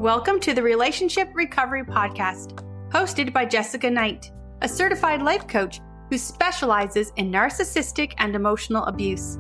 Welcome to the Relationship Recovery Podcast, hosted by Jessica Knight, a certified life coach who specializes in narcissistic and emotional abuse.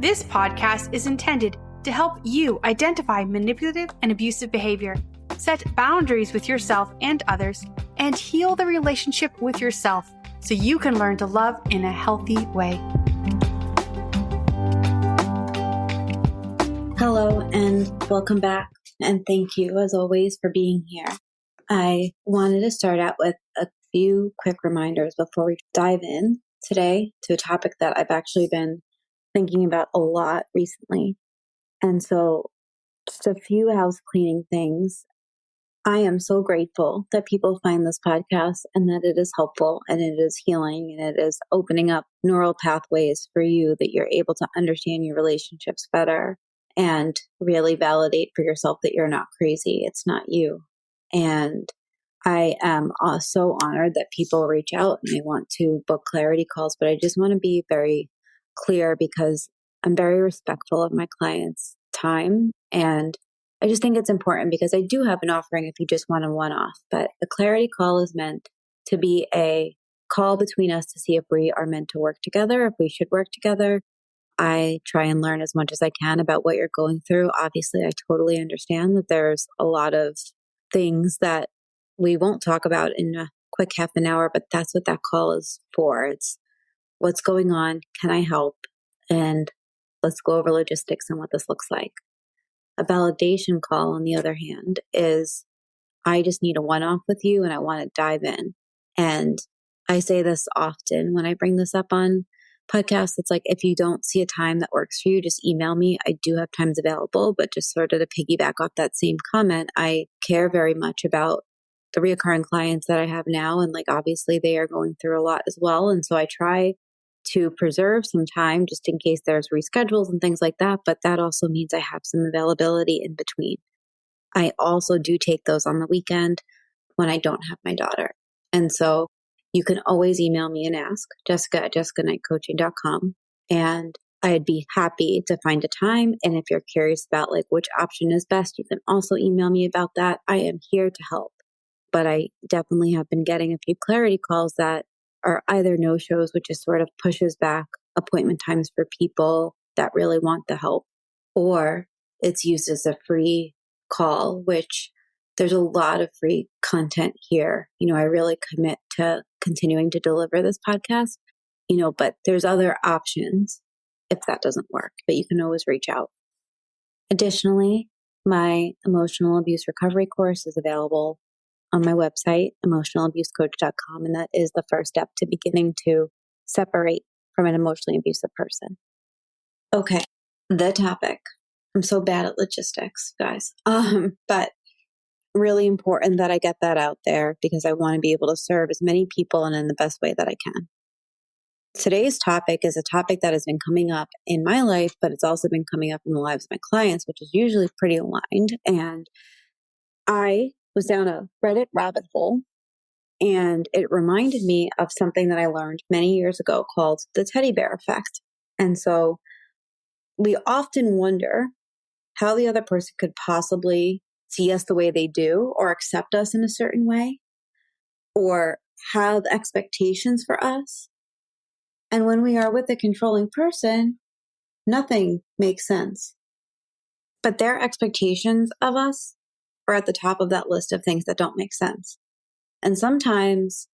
This podcast is intended to help you identify manipulative and abusive behavior, set boundaries with yourself and others, and heal the relationship with yourself so you can learn to love in a healthy way. Hello and welcome back, and thank you as always for being here. I wanted to start out with a few quick reminders before we dive in today to a topic that I've actually been thinking about a lot recently. And so just a few house cleaning things. I am so grateful that people find this podcast and that it is helpful and it is healing and it is opening up neural pathways for you that you're able to understand your relationships better and really validate for yourself that you're not crazy. It's not you. And I am so honored that people reach out and they want to book clarity calls, but I just want to be very clear because I'm very respectful of my clients' time. And I just think it's important because I do have an offering if you just want a one-off, but the clarity call is meant to be a call between us to see if we are meant to work together, if we should work together. I try and learn as much as I can about what you're going through. Obviously, I totally understand that there's a lot of things that we won't talk about in a quick half an hour, but that's what that call is for. It's what's going on, can I help? And let's go over logistics and what this looks like. A validation call, on the other hand, is I just need a one-off with you and I want to dive in. And I say this often when I bring this up on podcasts. It's like, if you don't see a time that works for you, just email me. I do have times available, but just sort of to piggyback off that same comment, I care very much about the reoccurring clients that I have now. And like, obviously they are going through a lot as well. And so I try to preserve some time just in case there's reschedules and things like that. But that also means I have some availability in between. I also do take those on the weekend when I don't have my daughter. And so you can always email me and ask, jessica@jessicaknightcoaching.com. And I'd be happy to find a time. And if you're curious about like which option is best, you can also email me about that. I am here to help. But I definitely have been getting a few clarity calls that are either no-shows, which is sort of pushes back appointment times for people that really want the help, or it's used as a free call, which there's a lot of free content here. I really commit to continuing to deliver this podcast, but there's other options if that doesn't work, but you can always reach out. Additionally, my emotional abuse recovery course is available on my website, emotionalabusecoach.com, and that is the first step to beginning to separate from an emotionally abusive person. Okay, the topic. I'm so bad at logistics, guys. But really important that I get that out there because I want to be able to serve as many people and in the best way that I can. Today's topic is a topic that has been coming up in my life, but it's also been coming up in the lives of my clients, which is usually pretty aligned. And I was down a Reddit rabbit hole, and it reminded me of something that I learned many years ago called the teddy bear effect. And so we often wonder how the other person could possibly see us the way they do or accept us in a certain way or have expectations for us. And when we are with a controlling person, nothing makes sense. But their expectations of us are at the top of that list of things that don't make sense. And sometimes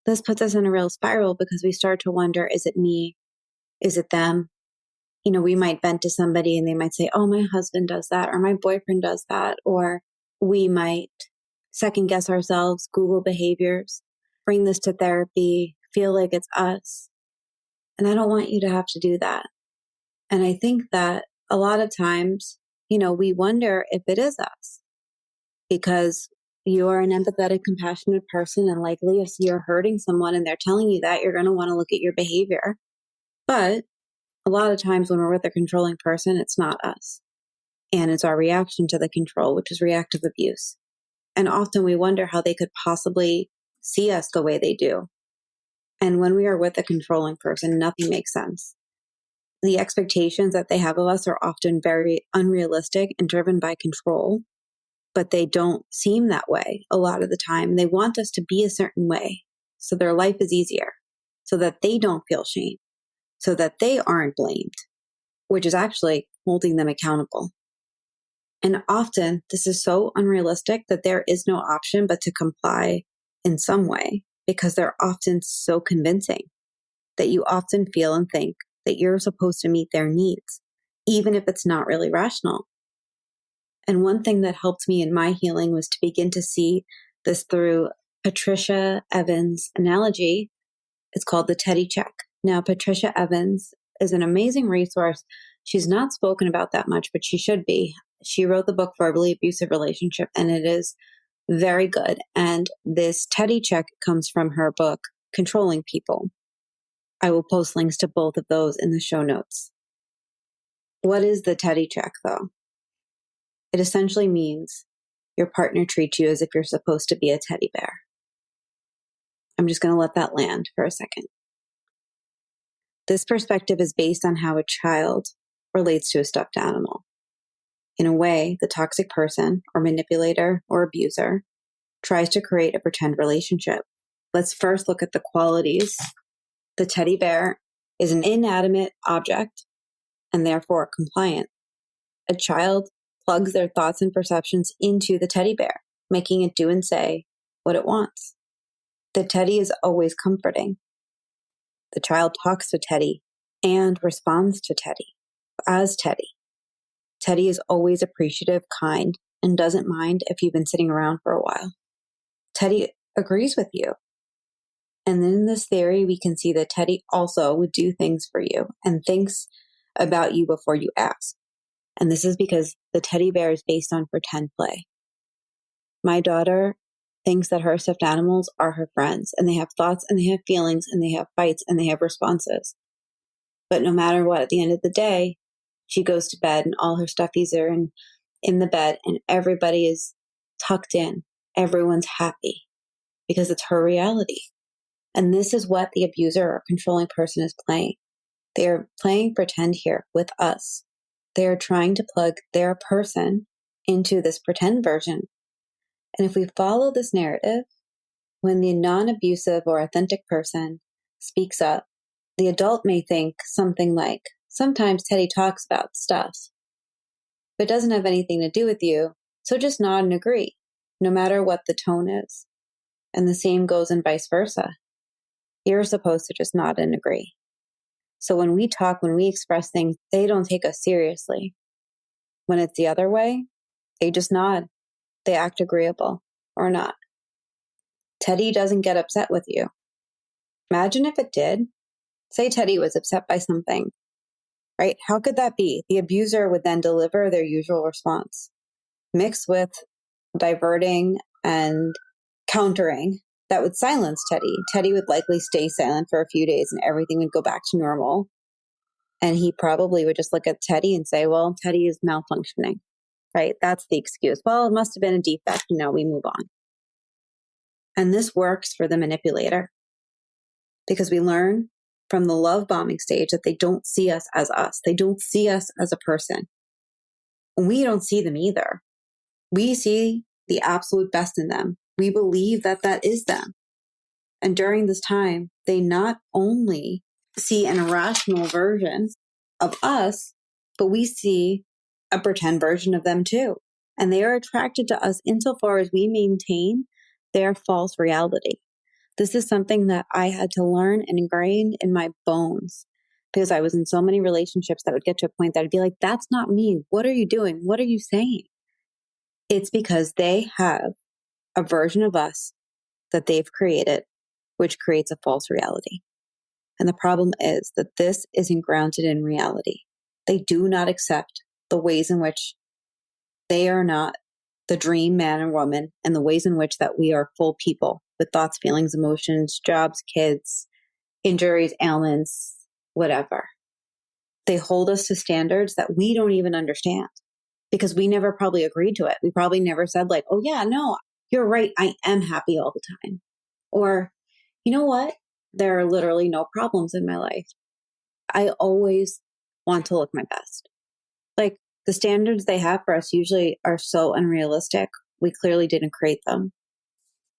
this puts us in a real spiral because we start to wonder, is it me? Is it them? We might vent to somebody and they might say, oh, my husband does that, or my boyfriend does that. Or we might second guess ourselves, Google behaviors, bring this to therapy, feel like it's us. And I don't want you to have to do that. And I think that a lot of times, we wonder if it is us because you are an empathetic, compassionate person. And likely if you're hurting someone and they're telling you that, you're going to want to look at your behavior. But a lot of times when we're with a controlling person, it's not us. And it's our reaction to the control, which is reactive abuse. And often we wonder how they could possibly see us the way they do. And when we are with a controlling person, nothing makes sense. The expectations that they have of us are often very unrealistic and driven by control. but they don't seem that way a lot of the time. They want us to be a certain way so their life is easier, so that they don't feel shame, so that they aren't blamed, which is actually holding them accountable. And often this is so unrealistic that there is no option but to comply in some way, because they're often so convincing that you often feel and think that you're supposed to meet their needs, even if it's not really rational. And one thing that helped me in my healing was to begin to see this through Patricia Evans' analogy. It's called the Teddy check. Now, Patricia Evans is an amazing resource. She's not spoken about that much, but she should be. She wrote the book Verbally Abusive Relationship, and it is very good. And this Teddy check comes from her book, Controlling People. I will post links to both of those in the show notes. What is the Teddy check, though? It essentially means your partner treats you as if you're supposed to be a teddy bear. I'm just going to let that land for a second. This perspective is based on how a child relates to a stuffed animal. In a way, the toxic person or manipulator or abuser tries to create a pretend relationship. Let's first look at the qualities. The teddy bear is an inanimate object and therefore compliant. A child plugs their thoughts and perceptions into the teddy bear, making it do and say what it wants. The teddy is always comforting. The child talks to Teddy and responds to Teddy as Teddy. Teddy is always appreciative, kind, and doesn't mind if you've been sitting around for a while. Teddy agrees with you. And in this theory, we can see that Teddy also would do things for you and thinks about you before you ask. And this is because the teddy bear is based on pretend play. My daughter thinks that her stuffed animals are her friends, and they have thoughts and they have feelings and they have fights and they have responses. But no matter what, at the end of the day, she goes to bed and all her stuffies are in the bed and everybody is tucked in. Everyone's happy because it's her reality. And this is what the abuser or controlling person is playing. They are playing pretend here with us. They are trying to plug their person into this pretend version. And if we follow this narrative, when the non-abusive or authentic person speaks up, the adult may think something like, sometimes Teddy talks about stuff, but doesn't have anything to do with you, so just nod and agree, no matter what the tone is. And the same goes in vice versa. You're supposed to just nod and agree. So when we talk, when we express things, they don't take us seriously. When it's the other way, they just nod. They act agreeable or not. Teddy doesn't get upset with you. Imagine if it did. Say Teddy was upset by something, right? How could that be? The abuser would then deliver their usual response, mixed with diverting and countering that would silence Teddy. Teddy would likely stay silent for a few days and everything would go back to normal. And he probably would just look at Teddy and say, well, Teddy is malfunctioning, right? That's the excuse. Well, it must have been a defect. And now we move on. And this works for the manipulator because we learn from the love bombing stage that they don't see us as us. They don't see us as a person. And we don't see them either. We see the absolute best in them. We believe that that is them. And during this time, they not only see an irrational version of us, but we see a pretend version of them too. And they are attracted to us insofar as we maintain their false reality. This is something that I had to learn and ingrain in my bones because I was in so many relationships that would get to a point that I'd be like, that's not me. What are you doing? What are you saying? It's because they have a version of us that they've created, which creates a false reality. And the problem is that this isn't grounded in reality. They do not accept the ways in which they are not the dream man or woman and the ways in which that we are full people with thoughts, feelings, emotions, jobs, kids, injuries, ailments, whatever. They hold us to standards that we don't even understand because we never probably agreed to it. We probably never said like, oh yeah, no, you're right. I am happy all the time. Or, you know what? There are literally no problems in my life. I always want to look my best. Like the standards they have for us usually are so unrealistic we clearly didn't create them.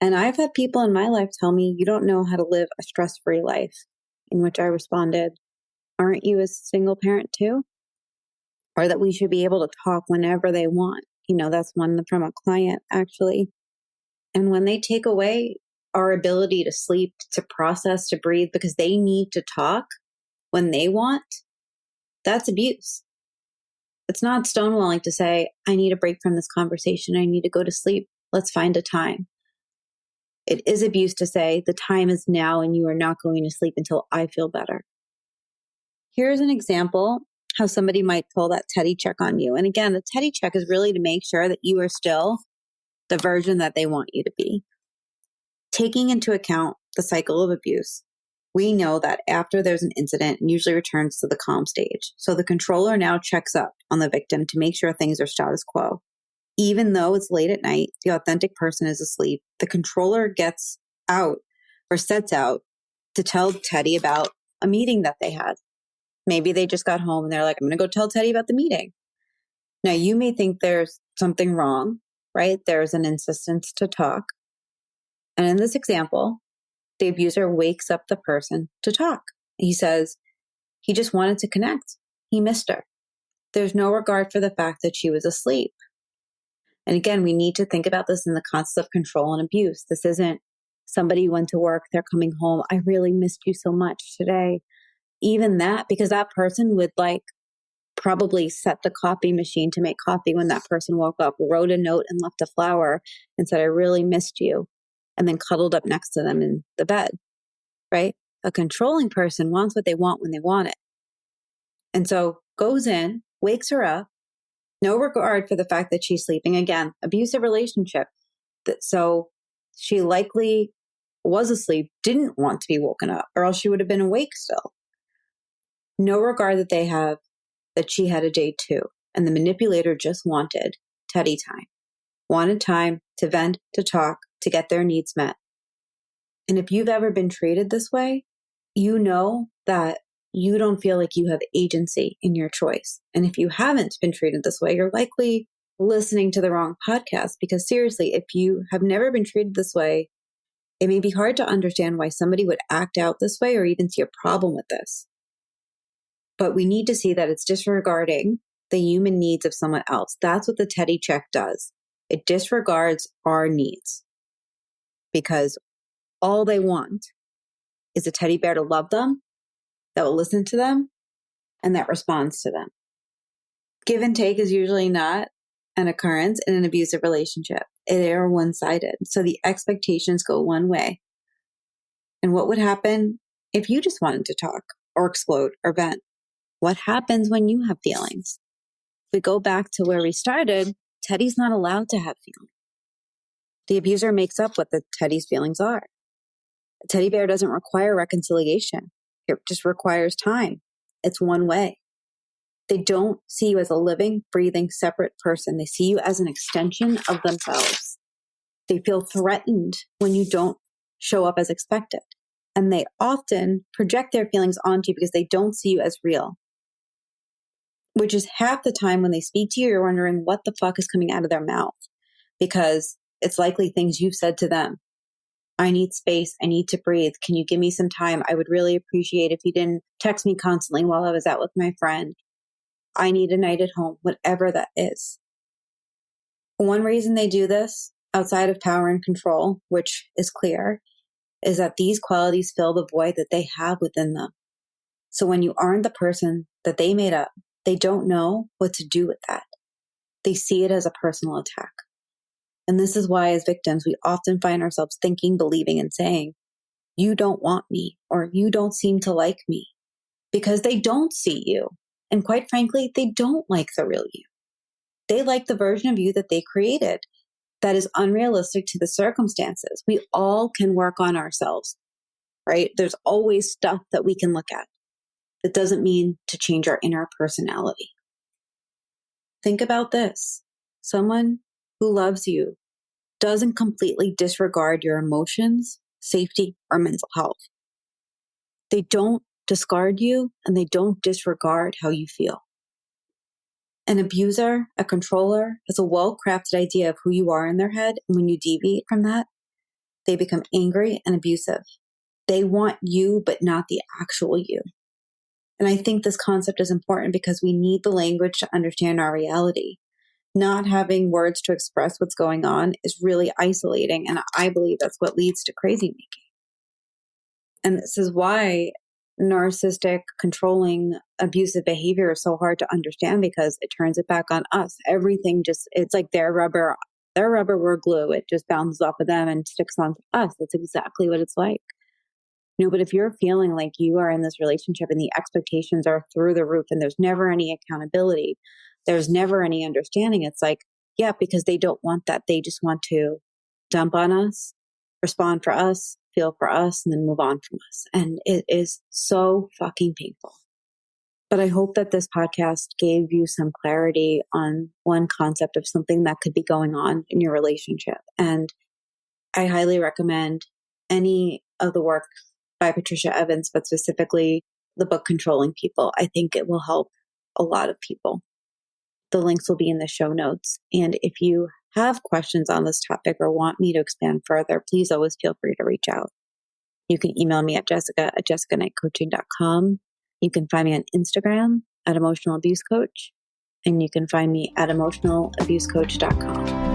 And I've had people in my life tell me, you don't know how to live a stress-free life, in which I responded, aren't you a single parent too? Or that we should be able to talk whenever they want. That's one from a client actually. And when they take away our ability to sleep, to process, to breathe, because they need to talk when they want, that's abuse. It's not stonewalling to say, I need a break from this conversation. I need to go to sleep. Let's find a time. It is abuse to say the time is now and you are not going to sleep until I feel better. Here's an example how somebody might pull that teddy check on you. And again, the teddy check is really to make sure that you are still the version that they want you to be. Taking into account the cycle of abuse, we know that after there's an incident, it usually returns to the calm stage. So the controller now checks up on the victim to make sure things are status quo. Even though it's late at night, the authentic person is asleep, the controller gets out or sets out to tell Teddy about a meeting that they had. Maybe they just got home and they're like, I'm going to go tell Teddy about the meeting. Now, you may think there's something wrong, right? There's an insistence to talk. And in this example, the abuser wakes up the person to talk. He says he just wanted to connect. He missed her. There's no regard for the fact that she was asleep. And again, we need to think about this in the concept of control and abuse. This isn't somebody went to work, they're coming home. I really missed you so much today. Even that, because that person would probably set the coffee machine to make coffee when that person woke up, wrote a note and left a flower and said, I really missed you. And then cuddled up next to them in the bed, right? A controlling person wants what they want when they want it. And so goes in, wakes her up, no regard for the fact that she's sleeping. Again, abusive relationship. So she likely was asleep, didn't want to be woken up, or else she would have been awake still. No regard that they have that she had a day too. And the manipulator just wanted Teddy time, wanted time to vent, to talk, to get their needs met. And if you've ever been treated this way, you know that you don't feel like you have agency in your choice. And if you haven't been treated this way, you're likely listening to the wrong podcast, because seriously, if you have never been treated this way, it may be hard to understand why somebody would act out this way or even see a problem with this. But we need to see that it's disregarding the human needs of someone else. That's what the teddy check does. It disregards our needs, because all they want is a teddy bear to love them, that will listen to them, and that responds to them. Give and take is usually not an occurrence in an abusive relationship. They are one-sided. So the expectations go one way. And what would happen if you just wanted to talk or explode or vent? What happens when you have feelings? If we go back to where we started, Teddy's not allowed to have feelings. The abuser makes up what the teddy's feelings are. A teddy bear doesn't require reconciliation. It just requires time. It's one way. They don't see you as a living, breathing, separate person. They see you as an extension of themselves. They feel threatened when you don't show up as expected. And they often project their feelings onto you because they don't see you as real. Which is half the time when they speak to you, you're wondering what the fuck is coming out of their mouth. Because it's likely things you've said to them. I need space. I need to breathe. Can you give me some time? I would really appreciate if you didn't text me constantly while I was out with my friend. I need a night at home, whatever that is. One reason they do this, outside of power and control, which is clear, is that these qualities fill the void that they have within them. So when you aren't the person that they made up, they don't know what to do with that. They see it as a personal attack. And this is why, as victims, we often find ourselves thinking, believing, and saying, you don't want me, or you don't seem to like me, because they don't see you. And quite frankly, they don't like the real you. They like the version of you that they created that is unrealistic to the circumstances. We all can work on ourselves, right? There's always stuff that we can look at. That doesn't mean to change our inner personality. Think about this. Someone who loves you doesn't completely disregard your emotions, safety, or mental health. They don't discard you, and they don't disregard how you feel. An abuser, a controller, has a well-crafted idea of who you are in their head. And when you deviate from that, they become angry and abusive. They want you, but not the actual you. And I think this concept is important because we need the language to understand our reality. Not having words to express what's going on is really isolating. And I believe that's what leads to crazy making. And this is why narcissistic, controlling, abusive behavior is so hard to understand, because it turns it back on us. Everything it's like their rubber, we're glue. It just bounces off of them and sticks onto us. That's exactly what it's like. But if you're feeling like you are in this relationship and the expectations are through the roof and there's never any accountability, there's never any understanding, it's like, yeah, because they don't want that. They just want to dump on us, respond for us, feel for us, and then move on from us. And it is so fucking painful. But I hope that this podcast gave you some clarity on one concept of something that could be going on in your relationship. And I highly recommend any of the work by Patricia Evans, but specifically the book Controlling People. I think it will help a lot of people. The links will be in the show notes. And if you have questions on this topic or want me to expand further, please always feel free to reach out. You can email me at jessica@jessicaknightcoaching.com. You can find me on Instagram at Emotional Abuse Coach. And you can find me at emotionalabusecoach.com.